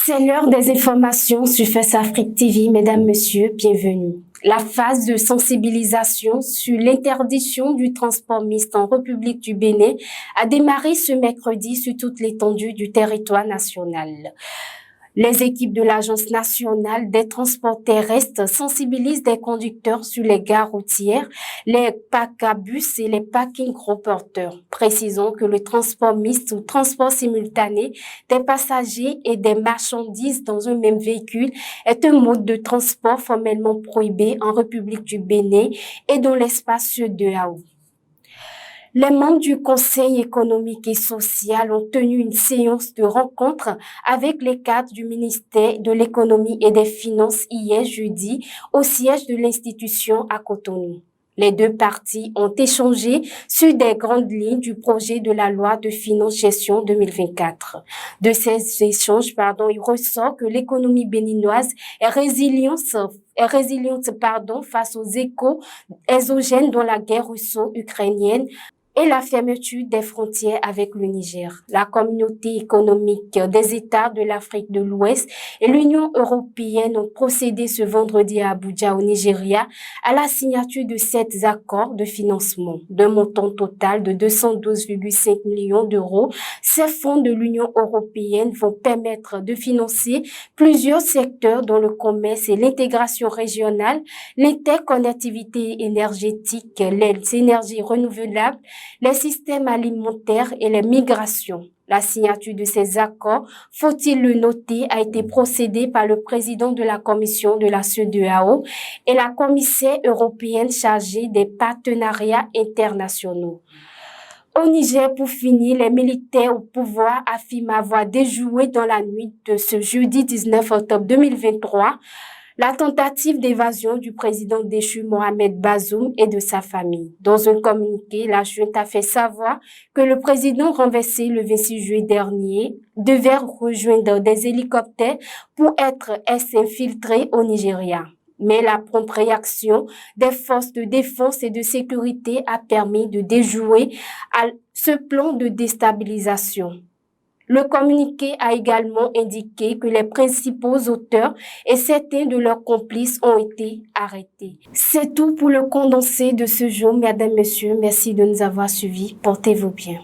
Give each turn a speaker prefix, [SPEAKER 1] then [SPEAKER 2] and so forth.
[SPEAKER 1] C'est l'heure des informations sur Face Afrique TV. Mesdames, Messieurs, bienvenue. La phase de sensibilisation sur l'interdiction du transport mixte en République du Bénin a démarré ce mercredi sur toute l'étendue du territoire national. Les équipes de l'Agence nationale des transports terrestres sensibilisent des conducteurs sur les gares routières, les parcs à bus et les parkings gros porteurs. Précisons que le transport mixte ou transport simultané des passagers et des marchandises dans un même véhicule est un mode de transport formellement prohibé en République du Bénin et dans l'espace CEDEAO. Les membres du Conseil économique et social ont tenu une séance de rencontre avec les cadres du ministère de l'économie et des finances hier jeudi au siège de l'institution à Cotonou. Les deux parties ont échangé sur des grandes lignes du projet de la loi de finances gestion 2024. De ces échanges, il ressort que l'économie béninoise est résiliente face aux échos exogènes dans la guerre russo-ukrainienne et la fermeture des frontières avec le Niger. La communauté économique des États de l'Afrique de l'Ouest et l'Union européenne ont procédé ce vendredi à Abuja, au Nigeria, à la signature de 7 accords de financement d'un montant total de 212,5 millions d'euros. Ces fonds de l'Union européenne vont permettre de financer plusieurs secteurs dont le commerce et l'intégration régionale, l'interconnectivité énergétique, les énergies renouvelables, les systèmes alimentaires et les migrations. La signature de ces accords, faut-il le noter, a été procédée par le président de la commission de la CEDEAO et la commissaire européenne chargée des partenariats internationaux. Au Niger, pour finir, les militaires au pouvoir affirment avoir déjoué dans la nuit de ce jeudi 19 octobre 2023 la tentative d'évasion du président déchu Mohamed Bazoum et de sa famille. Dans un communiqué, la junte a fait savoir que le président renversé le 26 juillet dernier devait rejoindre des hélicoptères pour être infiltré au Nigeria. Mais la prompte réaction des forces de défense et de sécurité a permis de déjouer ce plan de déstabilisation. Le communiqué a également indiqué que les principaux auteurs et certains de leurs complices ont été arrêtés. C'est tout pour le condensé de ce jour, mesdames, messieurs. Merci de nous avoir suivis. Portez-vous bien.